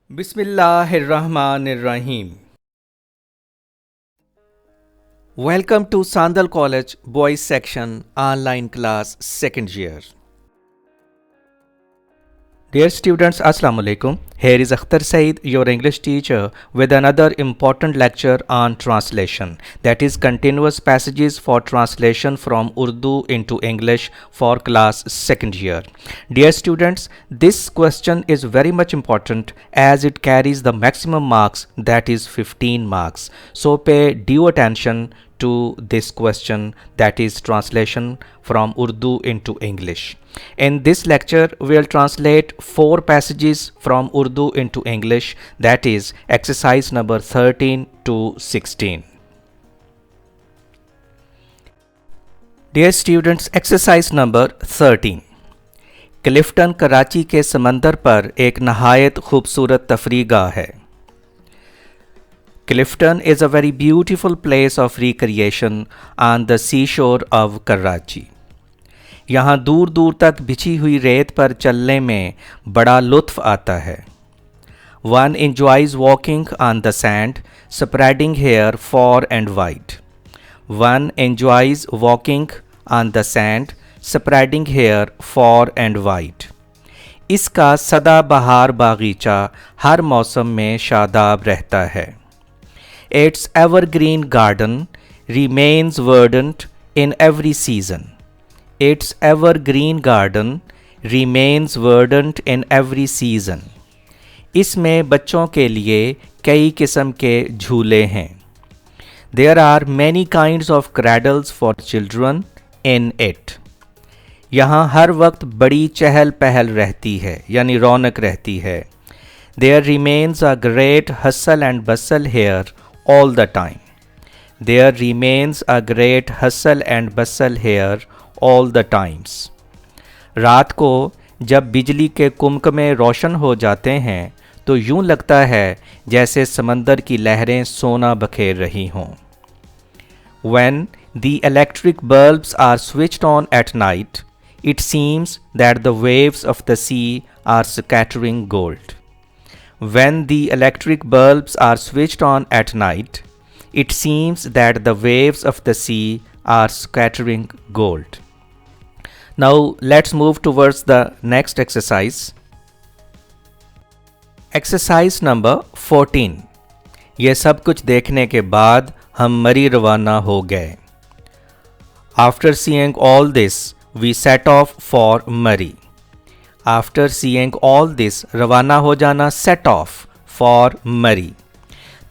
Bismillahirrahmanirrahim. Welcome to Sandal College Boys Section Online Class Second Year. Dear students, Assalamu alaikum. Here is Akhtar Saeed, your English teacher, with another important lecture on translation, that is continuous passages for translation from Urdu into English for class second year. Dear students, this question is very much important as it carries the maximum marks, that is 15 marks. So pay due attention to this question, that is translation from Urdu into English. In this lecture, we'll translate 4 passages from Urdu into English, that is exercise number 13 to 16. Dear students, exercise number 13. Clifton Karachi के समंदर पर एक नहायत खूबसूरत तफरीगाह है. Clifton is a very beautiful place of recreation on the seashore of Karachi. यहाँ दूर दूर तक बिछी हुई रेत पर चलने में बड़ा लुत्फ़ आता है. One enjoys walking on the sand, spreading hair far and wide. One enjoys walking on the sand, spreading hair far and wide. इसका सदाबहार बागीचा हर मौसम में शादाब रहता है. Its evergreen garden remains verdant in every season. Its evergreen garden remains verdant in every season. इसमें बच्चों के लिए कई किस्म के झूले हैं. There are many kinds of cradles for children in it. यहाँ हर वक्त बड़ी चहल पहल रहती है, यानी रौनक रहती है. There remains a great hustle and bustle here all the time. There remains a great hustle and bustle here all the times. रात को जब बिजली के कुमकमे रोशन हो जाते हैं तो यूं लगता है जैसे समंदर की लहरें सोना बखेर रही हों. When the electric bulbs are switched on at night, it seems that the waves of the sea are scattering gold. When the electric bulbs are switched on at night, it seems that the waves of the sea are scattering gold. Now let's move towards the next exercise. Exercise number 14. ये सब कुछ देखने के बाद हम मरी रवाना हो गए. After seeing all this, we set off for Murray. After seeing all this, रवाना हो जाना set off for Murray.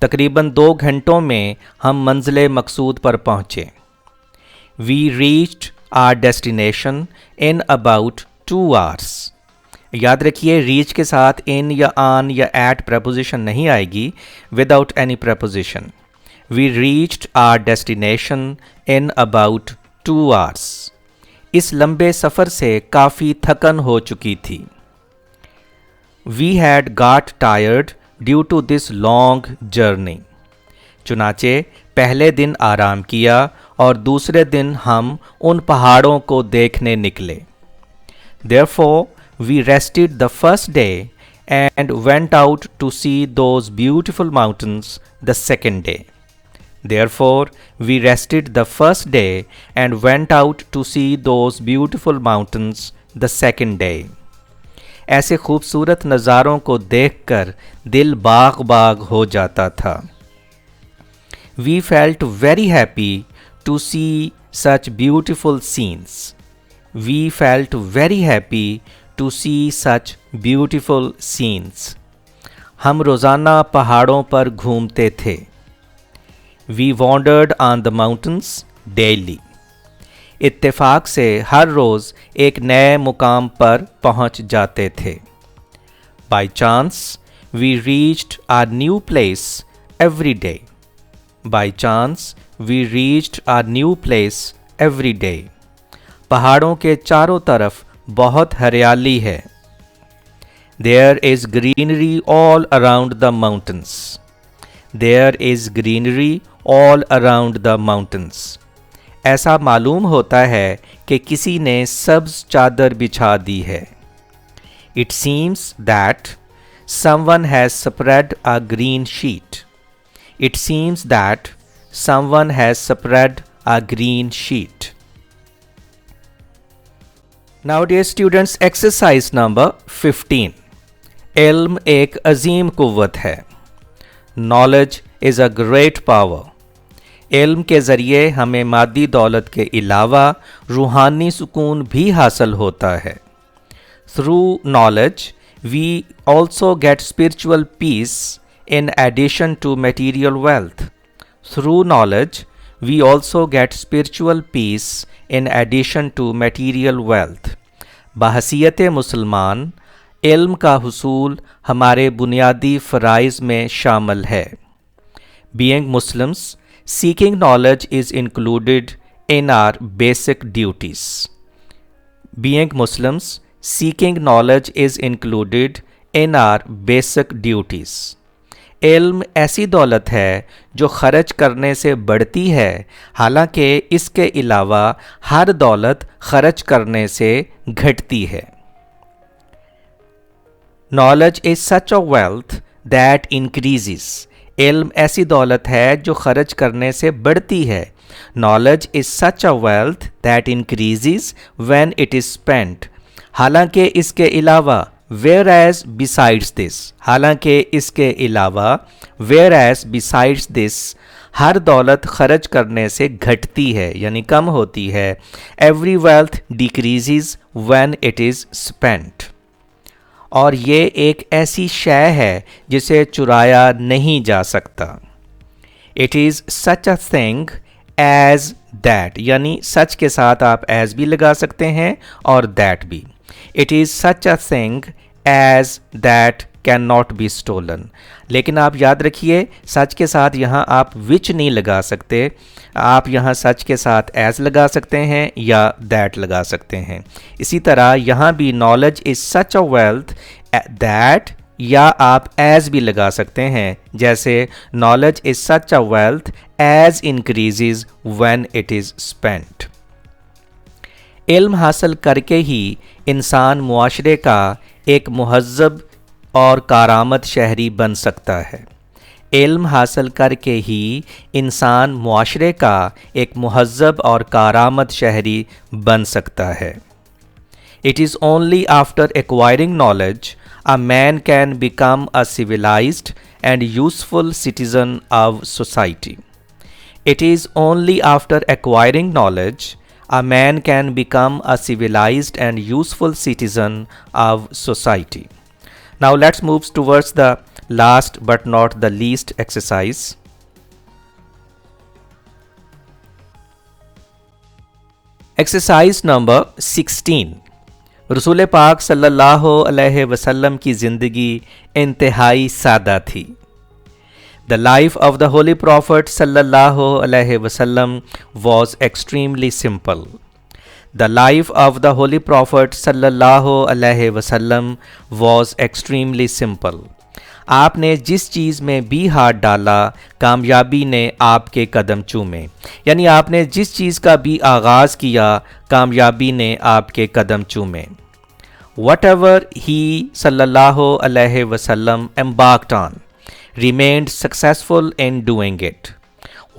तकरीबन 2 घंटों में हम मंजिल मकसूद पर पहुँचे. We reached our destination in about 2 hours. याद रखिए reach के साथ in या on या at preposition नहीं आएगी, without any preposition. We reached our destination in about 2 hours. इस लंबे सफ़र से काफ़ी थकन हो चुकी थी. We had got tired due to this long journey. चुनाचे पहले दिन आराम किया और दूसरे दिन हम उन पहाड़ों को देखने निकले. Therefore, we rested the first day and went out to see those beautiful mountains the second day. Therefore, we rested the first day and went out to see those beautiful mountains the second day. ऐसे खूबसूरत नज़ारों को देखकर दिल बाग बाग हो जाता था. We felt very happy to see such beautiful scenes. We felt very happy to see such beautiful scenes. हम रोज़ाना पहाड़ों पर घूमते थे. We wandered on the mountains daily. इत्तेफाक से हर रोज़ एक नए मुकाम पर पहुंच जाते थे. By chance, we reached our new place every day. By chance, we reached our new place every day. पहाड़ों के चारों तरफ बहुत हरियाली है. There is greenery all around the mountains. There is greenery all around the mountains. ऐसा मालूम होता है कि किसी ने सब्ज चादर बिछा दी है. It seems that someone has spread a green sheet. It seems that someone has spread a green sheet. Now dear students, exercise number 15. इल्म एक अजीम कुव्वत है. Knowledge is a great power. इल्म के ज़रिए हमें मादी दौलत के अलावा रूहानी सुकून भी हासिल होता है. Through knowledge, we also get spiritual peace in addition to material wealth. Through knowledge, we also get spiritual peace in addition to material wealth. बहसीयत मुसलमान, इल्म का हुसूल हमारे बुनियादी फ़राइज़ में शामिल है. Being Muslims, seeking knowledge is included in our basic duties. Being Muslims, seeking knowledge is included in our basic duties. इल्म ऐसी दौलत है जो खर्च करने से बढ़ती है, हालांकि इसके अलावा हर दौलत खर्च करने से घटती है. Knowledge is such a wealth that increases. इल्म ऐसी दौलत है जो खर्च करने से बढ़ती है. Knowledge is such a wealth that increases when it is spent. हालांकि इसके अलावा whereas besides this, हालांकि इसके अलावा whereas besides this, हर दौलत खर्च करने से घटती है यानी कम होती है. Every wealth decreases when it is spent. और ये एक ऐसी शय है जिसे चुराया नहीं जा सकता. It is such a thing as that, यानी सच के साथ आप as भी लगा सकते हैं और that भी. It is such a thing as that cannot be stolen. लेकिन आप याद रखिए, सच के साथ यहाँ आप which नहीं लगा सकते. आप यहाँ सच के साथ as लगा सकते हैं या that लगा सकते हैं. इसी तरह यहाँ भी knowledge is such a wealth that, या आप as भी लगा सकते हैं, जैसे knowledge is such a wealth as increases when it is spent. इल्म हासिल करके ही इंसान मुआशरे का एक मुहज़्ज़ब और कारामद शहरी बन सकता है. इल्म हासिल करके ही इंसान मुआशरे का एक मुहज़्ज़ब और कारामद शहरी बन सकता है. It is only after acquiring knowledge a man can become a civilized and useful citizen of society. It is only after acquiring knowledge a man can become a civilized and useful citizen of society. Now let's move towards the last but not the least exercise. Exercise number 16. रसूल पाक सल्लल्लाहु अलैहि वसल्लम की ज़िंदगी इंतहाई सादा थी. The life of the Holy Prophet sallallahu alaihi wasallam was extremely simple. The life of the Holy Prophet sallallahu alaihi wasallam was extremely simple. आपने जिस चीज़ में भी हाथ डाला, कामयाबी ने आपके कदम चूमे. यानी आपने जिस चीज़ का भी आगाज़ किया, कामयाबी ने आपके कदम चूमे. Whatever he sallallahu alaihi wasallam embarked on remained successful in doing it.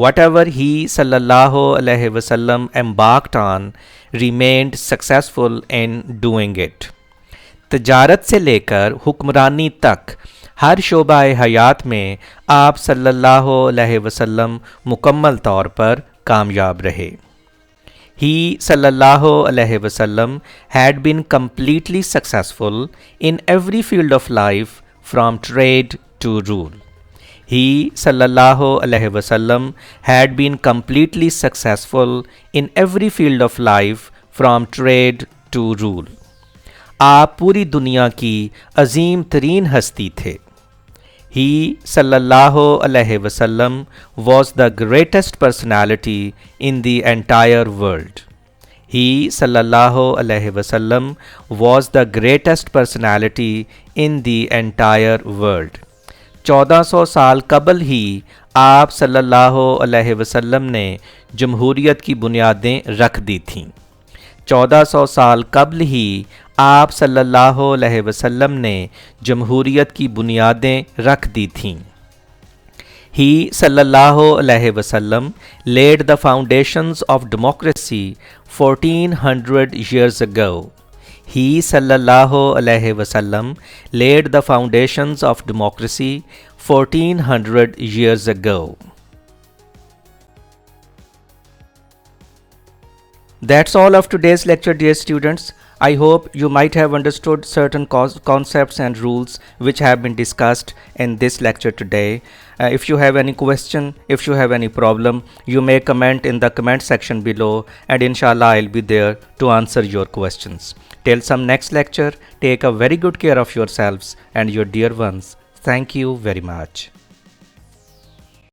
Whatever he sallallahu alaihi wasallam embarked on remained successful in doing it. तजारत से लेकर हुक्मरानी तक हर शोबाए हयात में आप सल्लल्लाहु अलैहि वसल्लम मुकम्मल तौर पर कामयाब रहे. He sallallahu alaihi wasallam had been completely successful in every field of life from trade to rule. He sallallahu alaihi wasallam had been completely successful in every field of life from trade to rule. आप पूरी दुनिया की अजीम तरीन हस्ती थे. He sallallahu alaihi wasallam was the greatest personality in the entire world. He sallallahu alaihi wasallam was the greatest personality in the entire world. 1400 साल कबल ही आप सल्लल्लाहु अलैहि वसल्लम ने जमहूरियत की बुनियादें रख दी थीं. 1400 साल कबल ही आप सल्लल्लाहु अलैहि वसल्लम ने जमहूरियत की बुनियादें रख दी थीं। He sallallahu alaihi wasallam laid the foundations of democracy 1400 years ago. He sallallahu alaihi wasallam laid the foundations of democracy 1400 years ago. That's all of today's lecture, dear students. I hope you might have understood certain concepts and rules which have been discussed in this lecture today. If you have any question, if you have any problem, you may comment in the comment section below, and inshallah I'll be there to answer your questions. Till some next lecture, take a very good care of yourselves and your dear ones. Thank you very much.